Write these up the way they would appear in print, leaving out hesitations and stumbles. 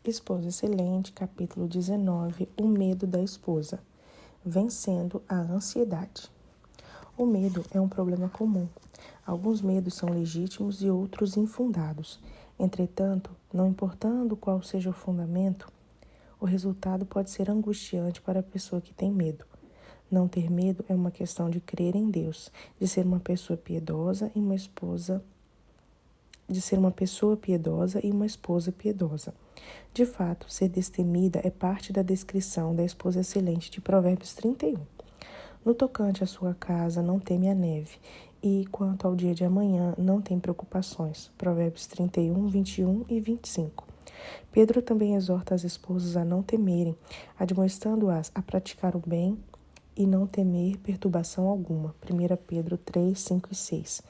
Esposa Excelente, capítulo 19, o medo da esposa, vencendo a ansiedade. O medo é um problema comum. Alguns medos são legítimos e outros infundados. Entretanto, não importando qual seja o fundamento, o resultado pode ser angustiante para a pessoa que tem medo. Não ter medo é uma questão de crer em Deus, de ser uma pessoa piedosa e uma esposa piedosa. De fato, ser destemida é parte da descrição da esposa excelente de Provérbios 31. No tocante à sua casa, não teme a neve, e quanto ao dia de amanhã, não tem preocupações. Provérbios 31, 21 e 25. Pedro também exorta as esposas a não temerem, admoestando-as a praticar o bem e não temer perturbação alguma. 1 Pedro 3, 5 e 6.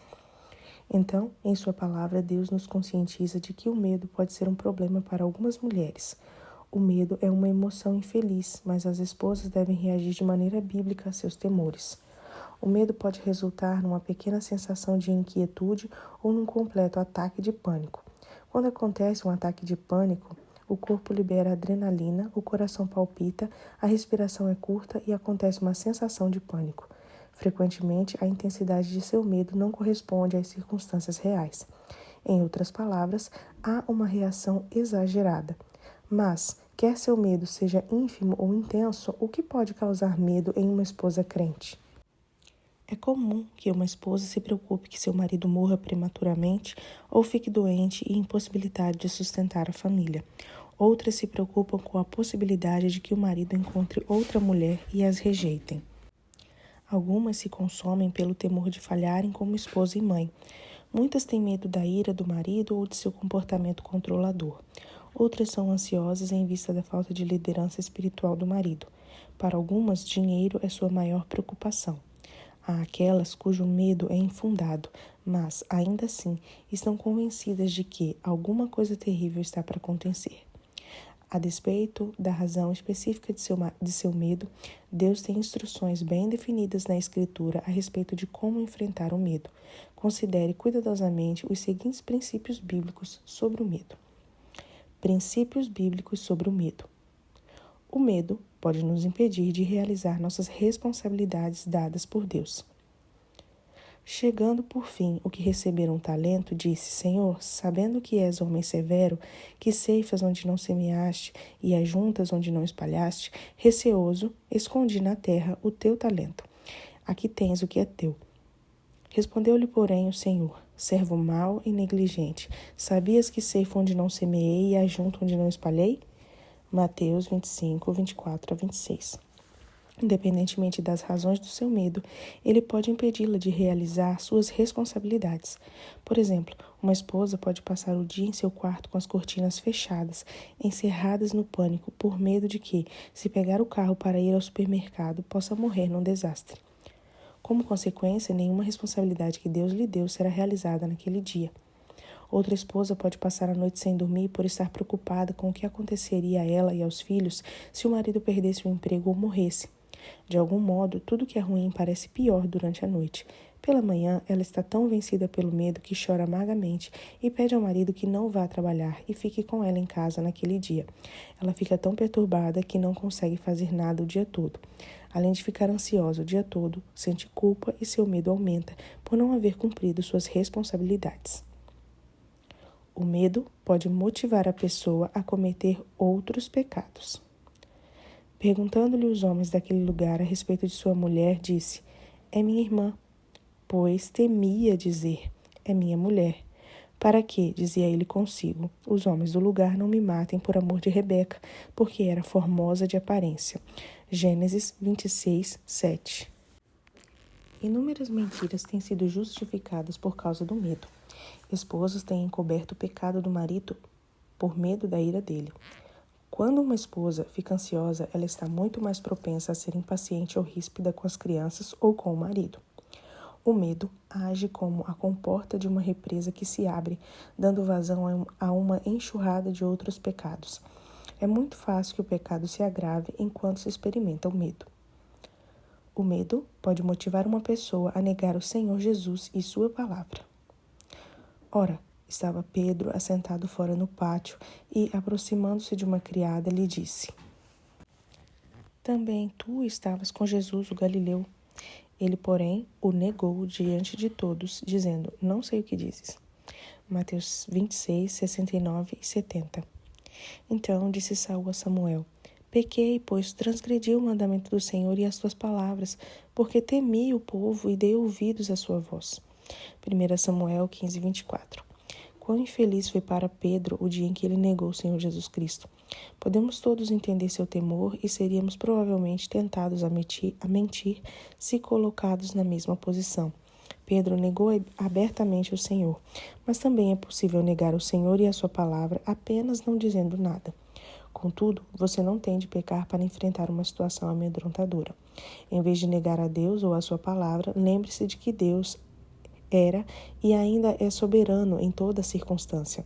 Então, em sua palavra, Deus nos conscientiza de que o medo pode ser um problema para algumas mulheres. O medo é uma emoção infeliz, mas as esposas devem reagir de maneira bíblica a seus temores. O medo pode resultar numa pequena sensação de inquietude ou num completo ataque de pânico. Quando acontece um ataque de pânico, o corpo libera adrenalina, o coração palpita, a respiração é curta e acontece uma sensação de pânico. Frequentemente, a intensidade de seu medo não corresponde às circunstâncias reais. Em outras palavras, há uma reação exagerada. Mas, quer seu medo seja ínfimo ou intenso, o que pode causar medo em uma esposa crente? É comum que uma esposa se preocupe que seu marido morra prematuramente ou fique doente e impossibilitado de sustentar a família. Outras se preocupam com a possibilidade de que o marido encontre outra mulher e as rejeitem. Algumas se consomem pelo temor de falharem como esposa e mãe. Muitas têm medo da ira do marido ou de seu comportamento controlador. Outras são ansiosas em vista da falta de liderança espiritual do marido. Para algumas, dinheiro é sua maior preocupação. Há aquelas cujo medo é infundado, mas, ainda assim, estão convencidas de que alguma coisa terrível está para acontecer. A despeito da razão específica de seu medo, Deus tem instruções bem definidas na Escritura a respeito de como enfrentar o medo. Considere cuidadosamente os seguintes princípios bíblicos sobre o medo. Princípios bíblicos sobre o medo. O medo pode nos impedir de realizar nossas responsabilidades dadas por Deus. Chegando por fim o que receber um talento, disse: Senhor, sabendo que és homem severo, que ceifas onde não semeaste e ajuntas onde não espalhaste, receoso, escondi na terra o teu talento. Aqui tens o que é teu. Respondeu-lhe, porém, o Senhor: servo mau e negligente, sabias que ceifo onde não semeei e ajunto onde não espalhei? Mateus 25, 24 a 26. Independentemente das razões do seu medo, ele pode impedi-la de realizar suas responsabilidades. Por exemplo, uma esposa pode passar o dia em seu quarto com as cortinas fechadas, encerradas no pânico, por medo de que, se pegar o carro para ir ao supermercado, possa morrer num desastre. Como consequência, nenhuma responsabilidade que Deus lhe deu será realizada naquele dia. Outra esposa pode passar a noite sem dormir por estar preocupada com o que aconteceria a ela e aos filhos se o marido perdesse o emprego ou morresse. De algum modo, tudo que é ruim parece pior durante a noite. Pela manhã, ela está tão vencida pelo medo que chora amargamente e pede ao marido que não vá trabalhar e fique com ela em casa naquele dia. Ela fica tão perturbada que não consegue fazer nada o dia todo. Além de ficar ansiosa o dia todo, sente culpa e seu medo aumenta por não haver cumprido suas responsabilidades. O medo pode motivar a pessoa a cometer outros pecados. Perguntando-lhe os homens daquele lugar a respeito de sua mulher, disse: é minha irmã, pois temia dizer: é minha mulher. Para que, dizia ele consigo, os homens do lugar não me matem por amor de Rebeca, porque era formosa de aparência. Gênesis 26, 7. Inúmeras mentiras têm sido justificadas por causa do medo. Esposas têm encoberto o pecado do marido por medo da ira dele. Quando uma esposa fica ansiosa, ela está muito mais propensa a ser impaciente ou ríspida com as crianças ou com o marido. O medo age como a comporta de uma represa que se abre, dando vazão a uma enxurrada de outros pecados. É muito fácil que o pecado se agrave enquanto se experimenta o medo. O medo pode motivar uma pessoa a negar o Senhor Jesus e sua palavra. Ora, Estava Pedro assentado fora no pátio e, aproximando-se de uma criada, lhe disse: Também tu estavas com Jesus, o Galileu. Ele, porém, o negou diante de todos, dizendo: Não sei o que dizes. Mateus 26, 69 e 70. Então disse Saul a Samuel: Pequei, pois transgredi o mandamento do Senhor e as tuas palavras, porque temi o povo e dei ouvidos à sua voz. 1 Samuel 15, 24. Quão infeliz foi para Pedro o dia em que ele negou o Senhor Jesus Cristo. Podemos todos entender seu temor e seríamos provavelmente tentados a mentir se colocados na mesma posição. Pedro negou abertamente o Senhor, mas também é possível negar o Senhor e a sua palavra apenas não dizendo nada. Contudo, você não tem de pecar para enfrentar uma situação amedrontadora. Em vez de negar a Deus ou a sua palavra, lembre-se de que Deus era e ainda é soberano em toda circunstância.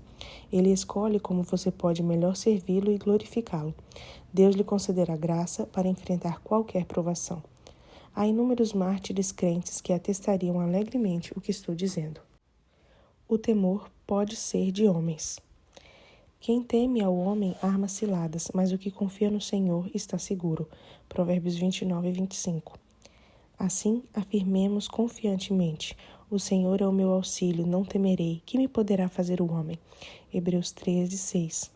Ele escolhe como você pode melhor servi-lo e glorificá-lo. Deus lhe concederá graça para enfrentar qualquer provação. Há inúmeros mártires crentes que atestariam alegremente o que estou dizendo. O temor pode ser de homens. Quem teme ao homem arma ciladas, mas o que confia no Senhor está seguro. Provérbios 29 e 25. Assim, afirmemos confiantemente: o Senhor é o meu auxílio, não temerei. Que me poderá fazer o homem? Hebreus 13, 6.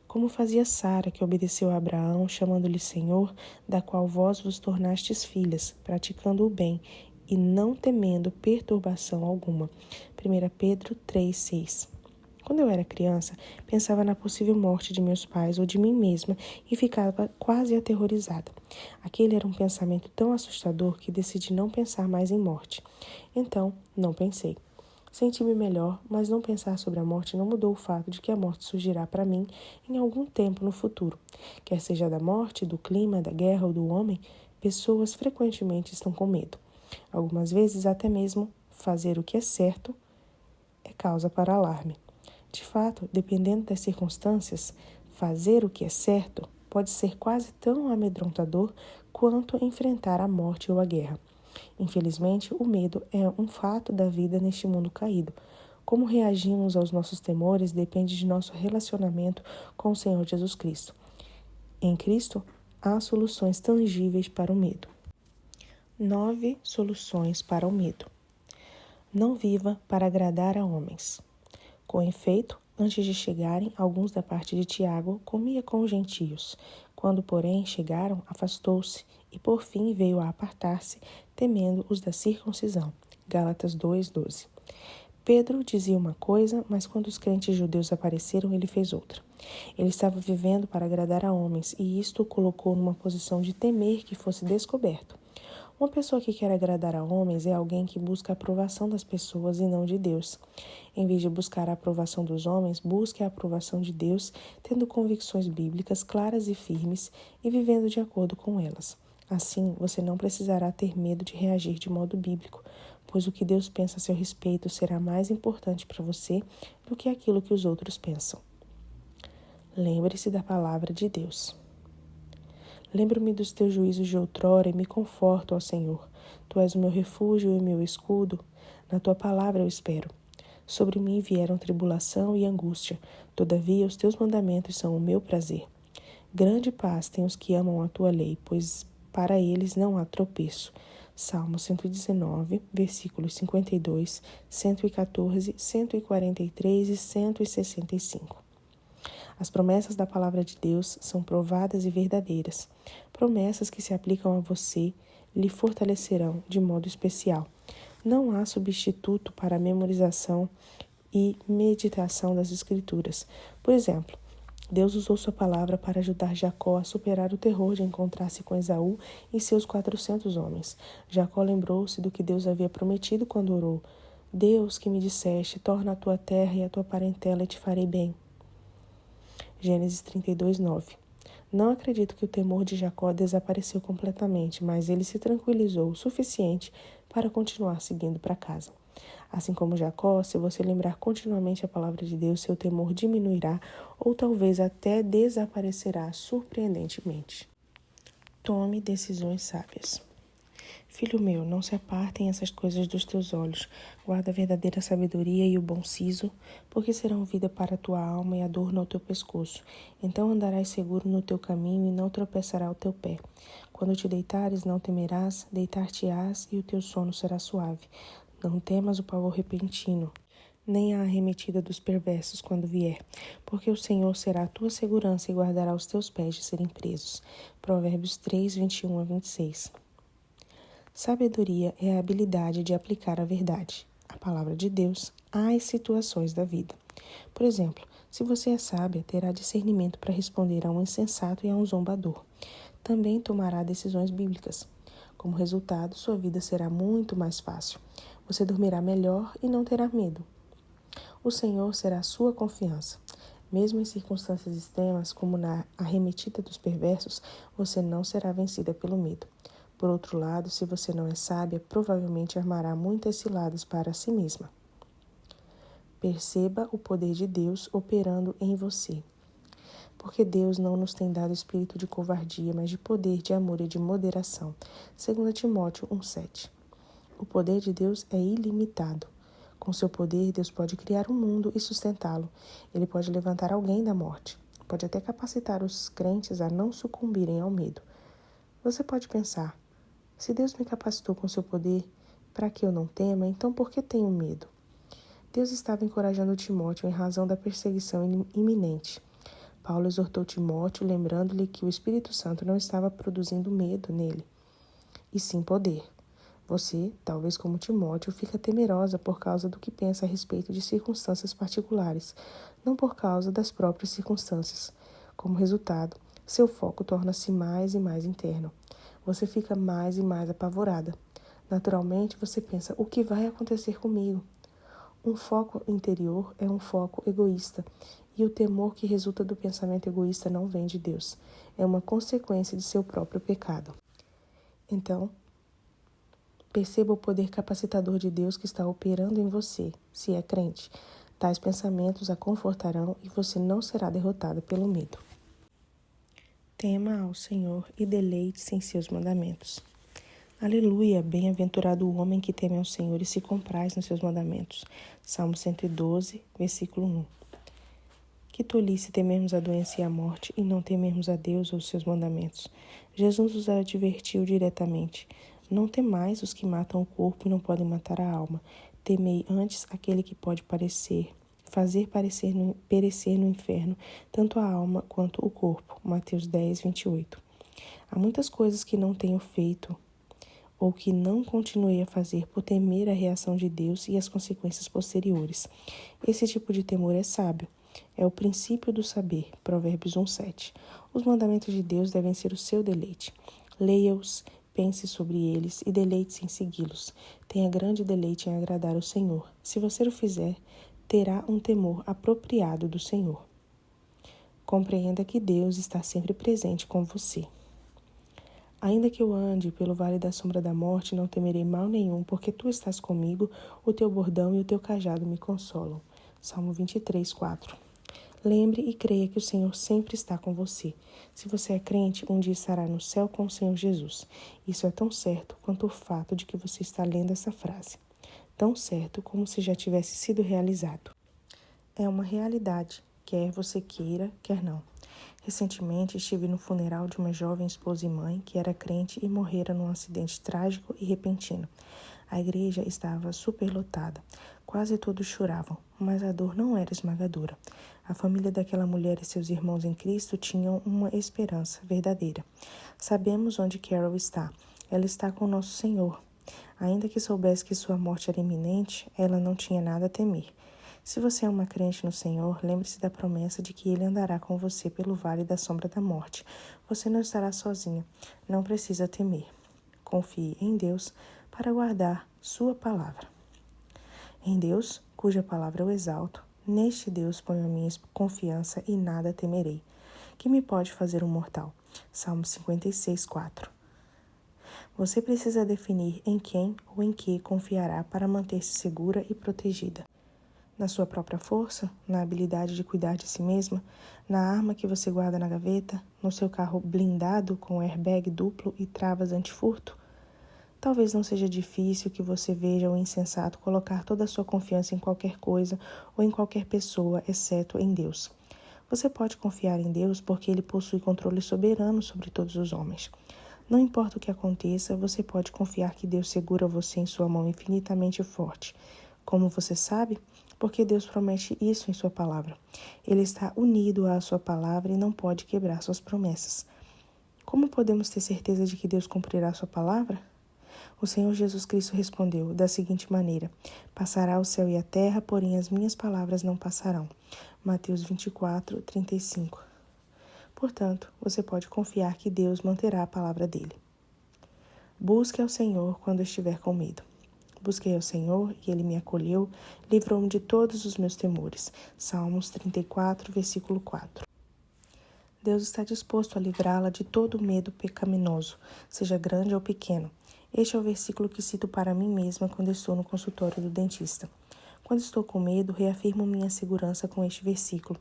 Como fazia Sara, que obedeceu a Abraão, chamando-lhe Senhor, da qual vós vos tornastes filhas, praticando o bem e não temendo perturbação alguma. 1 Pedro 3, 6. Quando eu era criança, pensava na possível morte de meus pais ou de mim mesma e ficava quase aterrorizada. Aquele era um pensamento tão assustador que decidi não pensar mais em morte. Então, não pensei. Senti-me melhor, mas não pensar sobre a morte não mudou o fato de que a morte surgirá para mim em algum tempo no futuro. Quer seja da morte, do clima, da guerra ou do homem, pessoas frequentemente estão com medo. Algumas vezes até mesmo fazer o que é certo é causa para alarme. De fato, dependendo das circunstâncias, fazer o que é certo pode ser quase tão amedrontador quanto enfrentar a morte ou a guerra. Infelizmente, o medo é um fato da vida neste mundo caído. Como reagimos aos nossos temores depende de nosso relacionamento com o Senhor Jesus Cristo. Em Cristo, há soluções tangíveis para o medo. 9 soluções para o medo. Não viva para agradar a homens. Com efeito, antes de chegarem, alguns da parte de Tiago comia com os gentios. Quando, porém, chegaram, afastou-se e, por fim, veio a apartar-se, temendo os da circuncisão. Gálatas 2:12. Pedro dizia uma coisa, mas quando os crentes judeus apareceram, ele fez outra. Ele estava vivendo para agradar a homens, e isto o colocou numa posição de temer que fosse descoberto. Uma pessoa que quer agradar a homens é alguém que busca a aprovação das pessoas e não de Deus. Em vez de buscar a aprovação dos homens, busque a aprovação de Deus, tendo convicções bíblicas claras e firmes e vivendo de acordo com elas. Assim, você não precisará ter medo de reagir de modo bíblico, pois o que Deus pensa a seu respeito será mais importante para você do que aquilo que os outros pensam. Lembre-se da palavra de Deus. Lembro-me dos teus juízos de outrora e me conforto, ó Senhor. Tu és o meu refúgio e o meu escudo. Na tua palavra eu espero. Sobre mim vieram tribulação e angústia. Todavia, os teus mandamentos são o meu prazer. Grande paz têm os que amam a tua lei, pois para eles não há tropeço. Salmo 119, versículos 52, 114, 143 e 165. As promessas da palavra de Deus são provadas e verdadeiras. Promessas que se aplicam a você lhe fortalecerão de modo especial. Não há substituto para a memorização e meditação das Escrituras. Por exemplo, Deus usou sua palavra para ajudar Jacó a superar o terror de encontrar-se com Esaú e seus 400 homens. Jacó lembrou-se do que Deus havia prometido quando orou: Deus que me disseste, torna a tua terra e a tua parentela e te farei bem. Gênesis 32, 9. Não acredito que o temor de Jacó desapareceu completamente, mas ele se tranquilizou o suficiente para continuar seguindo para casa. Assim como Jacó, se você lembrar continuamente a palavra de Deus, seu temor diminuirá ou talvez até desaparecerá surpreendentemente. Tome decisões sábias. Filho meu, não se apartem essas coisas dos teus olhos. Guarda a verdadeira sabedoria e o bom siso, porque serão vida para a tua alma e adorno ao teu pescoço. Então andarás seguro no teu caminho e não tropeçará o teu pé. Quando te deitares, não temerás, deitar-te-ás e o teu sono será suave. Não temas o pavor repentino, nem a arremetida dos perversos quando vier, porque o Senhor será a tua segurança e guardará os teus pés de serem presos. Provérbios 3, 21 a 26. Sabedoria é a habilidade de aplicar a verdade, a palavra de Deus, às situações da vida. Por exemplo, se você é sábia, terá discernimento para responder a um insensato e a um zombador. Também tomará decisões bíblicas. Como resultado, sua vida será muito mais fácil. Você dormirá melhor e não terá medo. O Senhor será a sua confiança. Mesmo em circunstâncias extremas, como na arremetida dos perversos, você não será vencida pelo medo. Por outro lado, se você não é sábia, provavelmente armará muitas ciladas para si mesma. Perceba o poder de Deus operando em você. Porque Deus não nos tem dado espírito de covardia, mas de poder, de amor e de moderação. 2 Timóteo 1,7. O poder de Deus é ilimitado. Com seu poder, Deus pode criar um mundo e sustentá-lo. Ele pode levantar alguém da morte. Pode até capacitar os crentes a não sucumbirem ao medo. Você pode pensar, se Deus me capacitou com seu poder para que eu não tema, então por que tenho medo? Deus estava encorajando Timóteo em razão da perseguição iminente. Paulo exortou Timóteo, lembrando-lhe que o Espírito Santo não estava produzindo medo nele, e sim poder. Você, talvez como Timóteo, fica temerosa por causa do que pensa a respeito de circunstâncias particulares, não por causa das próprias circunstâncias. Como resultado, seu foco torna-se mais e mais interno. Você fica mais e mais apavorada. Naturalmente, você pensa, o que vai acontecer comigo? Um foco interior é um foco egoísta, e o temor que resulta do pensamento egoísta não vem de Deus. É uma consequência de seu próprio pecado. Então, perceba o poder capacitador de Deus que está operando em você, se é crente. Tais pensamentos a confortarão e você não será derrotada pelo medo. Tema ao Senhor e deleite-se em seus mandamentos. Aleluia, bem-aventurado o homem que teme ao Senhor e se compraz nos seus mandamentos. Salmo 112, versículo 1. Que tolice temermos a doença e a morte e não temermos a Deus ou os seus mandamentos. Jesus nos advertiu diretamente. Não temais os que matam o corpo e não podem matar a alma. Temei antes aquele que pode fazer perecer no inferno, tanto a alma quanto o corpo. Mateus 10, 28. Há muitas coisas que não tenho feito ou que não continuei a fazer por temer a reação de Deus e as consequências posteriores. Esse tipo de temor é sábio. É o princípio do saber. Provérbios 1:7. Os mandamentos de Deus devem ser o seu deleite. Leia-os, pense sobre eles e deleite-se em segui-los. Tenha grande deleite em agradar o Senhor. Se você o fizer, terá um temor apropriado do Senhor. Compreenda que Deus está sempre presente com você. Ainda que eu ande pelo vale da sombra da morte, não temerei mal nenhum, porque tu estás comigo, o teu bordão e o teu cajado me consolam. Salmo 23, 4. Lembre e creia que o Senhor sempre está com você. Se você é crente, um dia estará no céu com o Senhor Jesus. Isso é tão certo quanto o fato de que você está lendo essa frase. Tão certo como se já tivesse sido realizado. É uma realidade, quer você queira, quer não. Recentemente estive no funeral de uma jovem esposa e mãe que era crente e morrera num acidente trágico e repentino. A igreja estava superlotada. Quase todos choravam, mas a dor não era esmagadora. A família daquela mulher e seus irmãos em Cristo tinham uma esperança verdadeira. Sabemos onde Carol está. Ela está com nosso Senhor. Ainda que soubesse que sua morte era iminente, ela não tinha nada a temer. Se você é uma crente no Senhor, lembre-se da promessa de que Ele andará com você pelo vale da sombra da morte. Você não estará sozinha, não precisa temer. Confie em Deus para guardar sua palavra. Em Deus, cuja palavra eu exalto, neste Deus ponho a minha confiança e nada temerei. Que me pode fazer um mortal? Salmo 56, 4. Você precisa definir em quem ou em que confiará para manter-se segura e protegida. Na sua própria força, na habilidade de cuidar de si mesma, na arma que você guarda na gaveta, no seu carro blindado com airbag duplo e travas antifurto? Talvez não seja difícil que você veja o insensato colocar toda a sua confiança em qualquer coisa ou em qualquer pessoa, exceto em Deus. Você pode confiar em Deus porque Ele possui controle soberano sobre todos os homens. Não importa o que aconteça, você pode confiar que Deus segura você em sua mão infinitamente forte. Como você sabe? Porque Deus promete isso em sua palavra. Ele está unido à sua palavra e não pode quebrar suas promessas. Como podemos ter certeza de que Deus cumprirá sua palavra? O Senhor Jesus Cristo respondeu da seguinte maneira: passará o céu e a terra, porém as minhas palavras não passarão. Mateus 24, 35. Portanto, você pode confiar que Deus manterá a palavra dele. Busque ao Senhor quando estiver com medo. Busquei ao Senhor e Ele me acolheu, livrou-me de todos os meus temores. Salmos 34, versículo 4. Deus está disposto a livrá-la de todo medo pecaminoso, seja grande ou pequeno. Este é o versículo que cito para mim mesma quando estou no consultório do dentista. Quando estou com medo, reafirmo minha segurança com este versículo.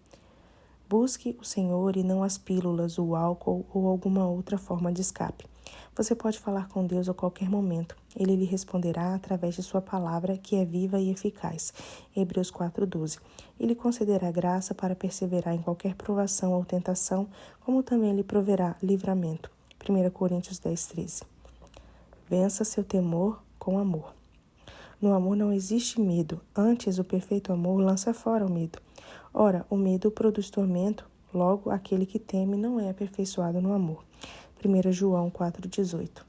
Busque o Senhor e não as pílulas, o álcool ou alguma outra forma de escape. Você pode falar com Deus a qualquer momento. Ele lhe responderá através de sua palavra, que é viva e eficaz. Hebreus 4:12. E lhe concederá graça para perseverar em qualquer provação ou tentação, como também lhe proverá livramento. 1 Coríntios 10:13. Vença seu temor com amor. No amor não existe medo, antes o perfeito amor lança fora o medo. Ora, o medo produz tormento, logo aquele que teme não é aperfeiçoado no amor. 1 João 4:18.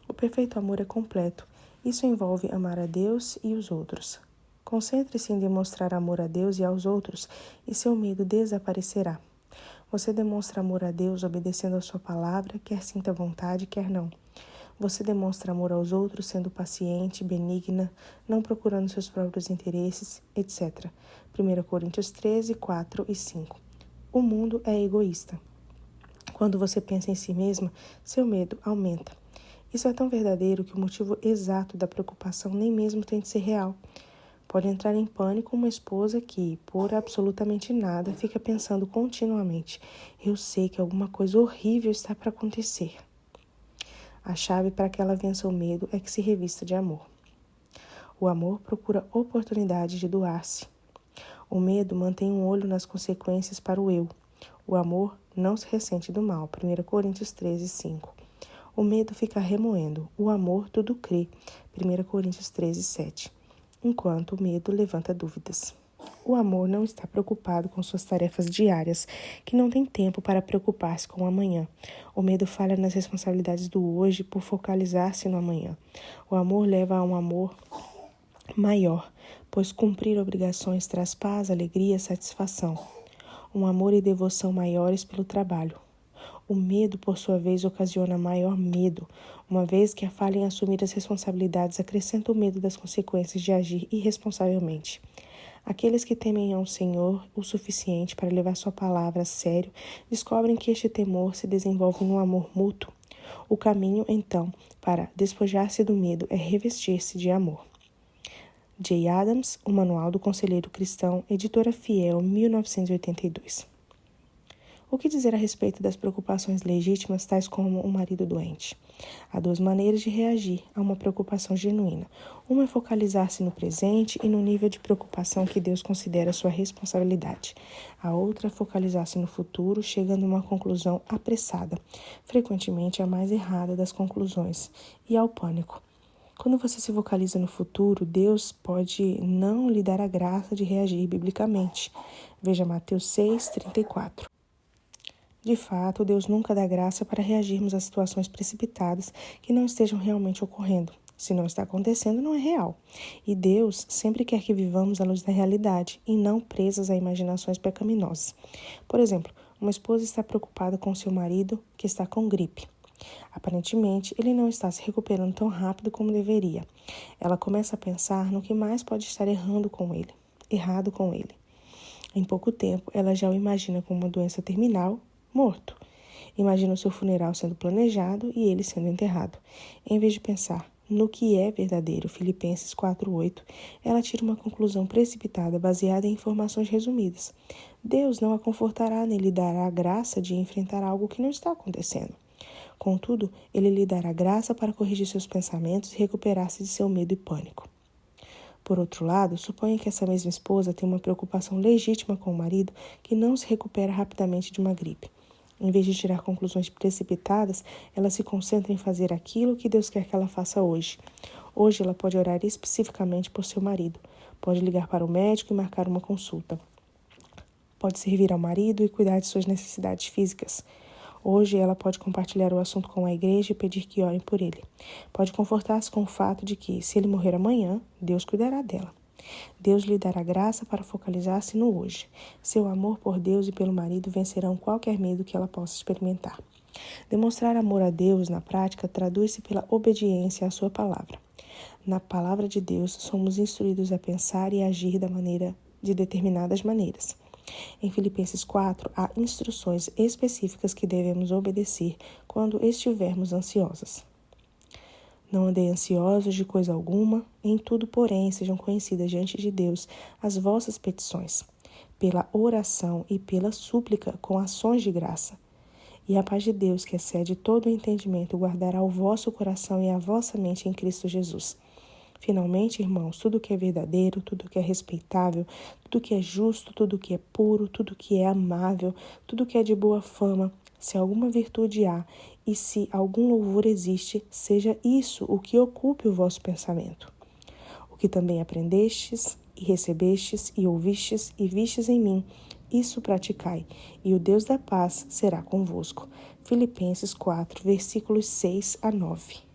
O perfeito amor é completo. Isso envolve amar a Deus e os outros. Concentre-se em demonstrar amor a Deus e aos outros, e seu medo desaparecerá. Você demonstra amor a Deus obedecendo a sua palavra, quer sinta vontade, quer não. Você demonstra amor aos outros sendo paciente, benigna, não procurando seus próprios interesses, etc. 1 Coríntios 13, 4 e 5. O mundo é egoísta. Quando você pensa em si mesma, seu medo aumenta. Isso é tão verdadeiro que o motivo exato da preocupação nem mesmo tem de ser real. Pode entrar em pânico uma esposa que, por absolutamente nada, fica pensando continuamente: eu sei que alguma coisa horrível está para acontecer. A chave para que ela vença o medo é que se revista de amor. O amor procura oportunidade de doar-se. O medo mantém um olho nas consequências para o eu. O amor não se ressente do mal. 1 Coríntios 13, 5. O medo fica remoendo. O amor tudo crê. 1 Coríntios 13, 7. Enquanto o medo levanta dúvidas. O amor não está preocupado com suas tarefas diárias, que não tem tempo para preocupar-se com o amanhã. O medo falha nas responsabilidades do hoje por focalizar-se no amanhã. O amor leva a um amor maior, pois cumprir obrigações traz paz, alegria, satisfação. Um amor e devoção maiores pelo trabalho. O medo, por sua vez, ocasiona maior medo, uma vez que a falha em assumir as responsabilidades acrescenta o medo das consequências de agir irresponsavelmente. Aqueles que temem ao Senhor o suficiente para levar sua palavra a sério descobrem que este temor se desenvolve em um amor mútuo. O caminho, então, para despojar-se do medo é revestir-se de amor. J. Adams, O Manual do Conselheiro Cristão, editora Fiel, 1982. O que dizer a respeito das preocupações legítimas, tais como um marido doente? Há duas maneiras de reagir a uma preocupação genuína. Uma é focalizar-se no presente e no nível de preocupação que Deus considera sua responsabilidade. A outra é focalizar-se no futuro, chegando a uma conclusão apressada, frequentemente a mais errada das conclusões, e ao pânico. Quando você se focaliza no futuro, Deus pode não lhe dar a graça de reagir biblicamente. Veja Mateus 6, 34. De fato, Deus nunca dá graça para reagirmos a situações precipitadas que não estejam realmente ocorrendo. Se não está acontecendo, não é real. E Deus sempre quer que vivamos à luz da realidade e não presas a imaginações pecaminosas. Por exemplo, uma esposa está preocupada com seu marido que está com gripe. Aparentemente, ele não está se recuperando tão rápido como deveria. Ela começa a pensar no que mais pode estar errado com ele. Em pouco tempo, ela já o imagina com uma doença terminal, morto. Imagina o seu funeral sendo planejado e ele sendo enterrado. Em vez de pensar no que é verdadeiro, Filipenses 4:8, ela tira uma conclusão precipitada baseada em informações resumidas. Deus não a confortará nem lhe dará a graça de enfrentar algo que não está acontecendo. Contudo, ele lhe dará graça para corrigir seus pensamentos e recuperar-se de seu medo e pânico. Por outro lado, suponha que essa mesma esposa tem uma preocupação legítima com o marido que não se recupera rapidamente de uma gripe. Em vez de tirar conclusões precipitadas, ela se concentra em fazer aquilo que Deus quer que ela faça hoje. Hoje ela pode orar especificamente por seu marido, pode ligar para o médico e marcar uma consulta. Pode servir ao marido e cuidar de suas necessidades físicas. Hoje ela pode compartilhar o assunto com a igreja e pedir que orem por ele. Pode confortar-se com o fato de que, se ele morrer amanhã, Deus cuidará dela. Deus lhe dará graça para focalizar-se no hoje. Seu amor por Deus e pelo marido vencerão qualquer medo que ela possa experimentar. Demonstrar amor a Deus na prática traduz-se pela obediência à sua palavra. Na palavra de Deus, somos instruídos a pensar e agir de determinadas maneiras. Em Filipenses 4, há instruções específicas que devemos obedecer quando estivermos ansiosos. Não andei ansiosos de coisa alguma, em tudo, porém, sejam conhecidas diante de Deus as vossas petições, pela oração e pela súplica com ações de graça. E a paz de Deus, que excede todo o entendimento, guardará o vosso coração e a vossa mente em Cristo Jesus. Finalmente, irmãos, tudo que é verdadeiro, tudo que é respeitável, tudo que é justo, tudo que é puro, tudo que é amável, tudo que é de boa fama, se alguma virtude há e se algum louvor existe, seja isso o que ocupe o vosso pensamento. O que também aprendestes e recebestes e ouvistes e vistes em mim, isso praticai, e o Deus da paz será convosco. Filipenses 4, versículos 6 a 9.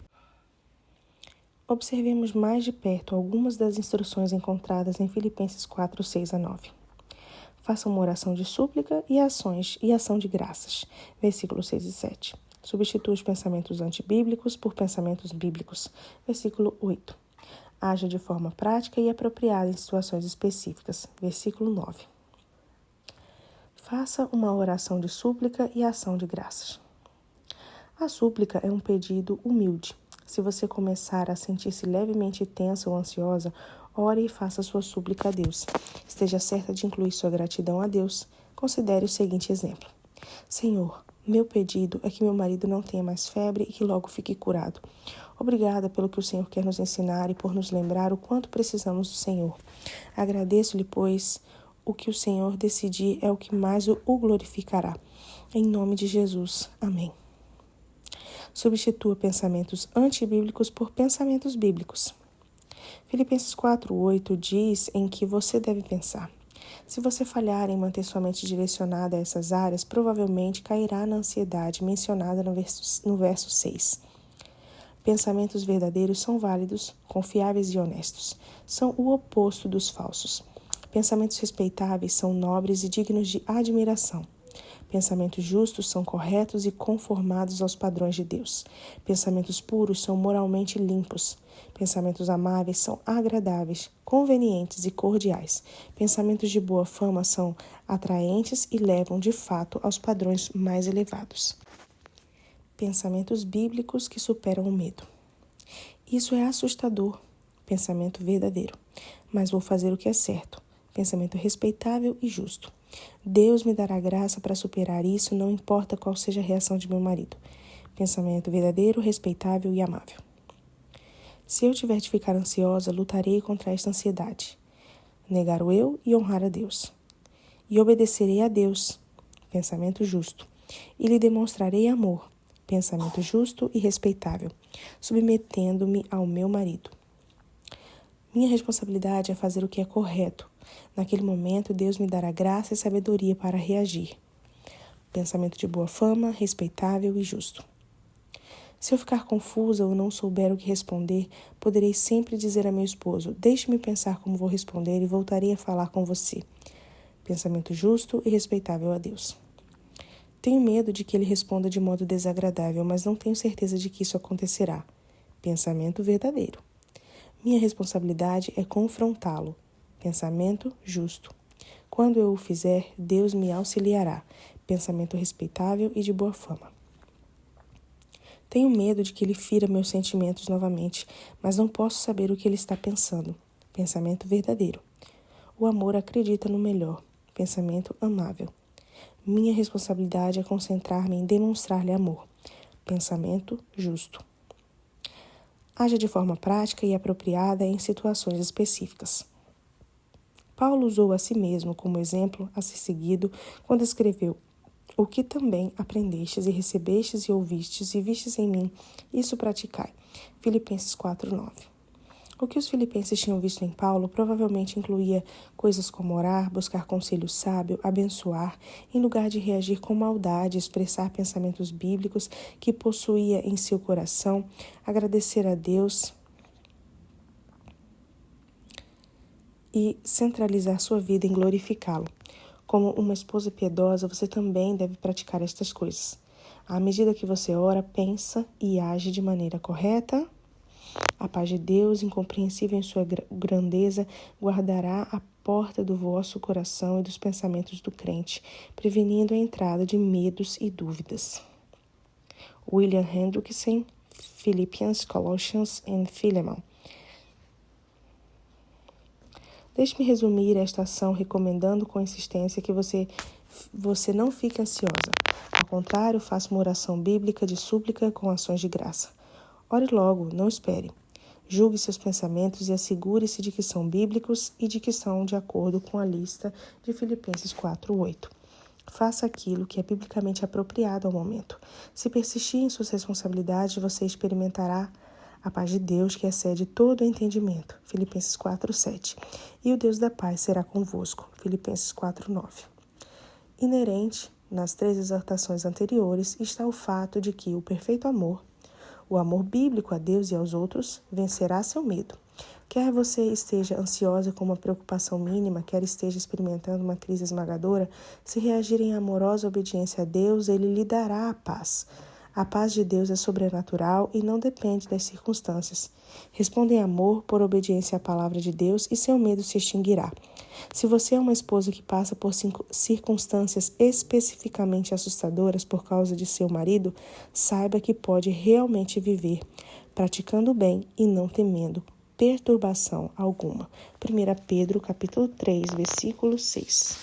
Observemos mais de perto algumas das instruções encontradas em Filipenses 4, 6 a 9. Faça uma oração de súplica e ação de graças. Versículos 6 e 7. Substitua os pensamentos antibíblicos por pensamentos bíblicos. Versículo 8. Haja de forma prática e apropriada em situações específicas. Versículo 9. Faça uma oração de súplica e ação de graças. A súplica é um pedido humilde. Se você começar a sentir-se levemente tensa ou ansiosa, ore e faça sua súplica a Deus. Esteja certa de incluir sua gratidão a Deus. Considere o seguinte exemplo. Senhor, meu pedido é que meu marido não tenha mais febre e que logo fique curado. Obrigada pelo que o Senhor quer nos ensinar e por nos lembrar o quanto precisamos do Senhor. Agradeço-lhe, pois, o que o Senhor decidir é o que mais o glorificará. Em nome de Jesus. Amém. Substitua pensamentos antibíblicos por pensamentos bíblicos. Filipenses 4:8 diz em que você deve pensar. Se você falhar em manter sua mente direcionada a essas áreas, provavelmente cairá na ansiedade mencionada no verso 6. Pensamentos verdadeiros são válidos, confiáveis e honestos. São o oposto dos falsos. Pensamentos respeitáveis são nobres e dignos de admiração. Pensamentos justos são corretos e conformados aos padrões de Deus. Pensamentos puros são moralmente limpos. Pensamentos amáveis são agradáveis, convenientes e cordiais. Pensamentos de boa fama são atraentes e levam, de fato, aos padrões mais elevados. Pensamentos bíblicos que superam o medo. Isso é assustador. Pensamento verdadeiro. Mas vou fazer o que é certo. Pensamento respeitável e justo. Deus me dará graça para superar isso, não importa qual seja a reação de meu marido. Pensamento verdadeiro, respeitável e amável. Se eu tiver de ficar ansiosa, lutarei contra esta ansiedade. Negar o eu e honrar a Deus. E obedecerei a Deus. Pensamento justo. E lhe demonstrarei amor. Pensamento justo e respeitável. Submetendo-me ao meu marido. Minha responsabilidade é fazer o que é correto. Naquele momento, Deus me dará graça e sabedoria para reagir. Pensamento de boa fama, respeitável e justo. Se eu ficar confusa ou não souber o que responder, poderei sempre dizer a meu esposo, deixe-me pensar como vou responder e voltarei a falar com você. Pensamento justo e respeitável a Deus. Tenho medo de que ele responda de modo desagradável, mas não tenho certeza de que isso acontecerá. Pensamento verdadeiro. Minha responsabilidade é confrontá-lo. Pensamento justo. Quando eu o fizer, Deus me auxiliará. Pensamento respeitável e de boa fama. Tenho medo de que ele fira meus sentimentos novamente, mas não posso saber o que ele está pensando. Pensamento verdadeiro. O amor acredita no melhor. Pensamento amável. Minha responsabilidade é concentrar-me em demonstrar-lhe amor. pensamento justo. Haja de forma prática e apropriada em situações específicas. Paulo usou a si mesmo como exemplo a ser seguido quando escreveu: o que também aprendestes e recebestes e ouvistes e vistes em mim, isso praticai. Filipenses 4:9. O que os filipenses tinham visto em Paulo provavelmente incluía coisas como orar, buscar conselho sábio, abençoar, em lugar de reagir com maldade, expressar pensamentos bíblicos que possuía em seu coração, agradecer a Deus e centralizar sua vida em glorificá-lo. Como uma esposa piedosa, você também deve praticar estas coisas. À medida que você ora, pensa e age de maneira correta, a paz de Deus, incompreensível em sua grandeza, guardará a porta do vosso coração e dos pensamentos do crente, prevenindo a entrada de medos e dúvidas. William Hendrickson, Philippians, Colossians e Philemon. Deixe-me resumir esta ação recomendando com insistência que você não fique ansiosa. Ao contrário, faça uma oração bíblica de súplica com ações de graça. Ore logo, não espere. Julgue seus pensamentos e assegure-se de que são bíblicos e de que são de acordo com a lista de Filipenses 4:8. Faça aquilo que é biblicamente apropriado ao momento. Se persistir em suas responsabilidades, você experimentará a paz de Deus que excede todo o entendimento. Filipenses 4:7. E o Deus da paz será convosco. Filipenses 4:9. Inerente nas 3 exortações anteriores está o fato de que o perfeito amor, o amor bíblico a Deus e aos outros, vencerá seu medo. Quer você esteja ansiosa com uma preocupação mínima, quer esteja experimentando uma crise esmagadora, se reagir em amorosa obediência a Deus, Ele lhe dará a paz. A paz de Deus é sobrenatural e não depende das circunstâncias. Responda em amor por obediência à palavra de Deus e seu medo se extinguirá. Se você é uma esposa que passa por circunstâncias especificamente assustadoras por causa de seu marido, saiba que pode realmente viver praticando o bem e não temendo perturbação alguma. 1 Pedro, capítulo 3, versículo 6.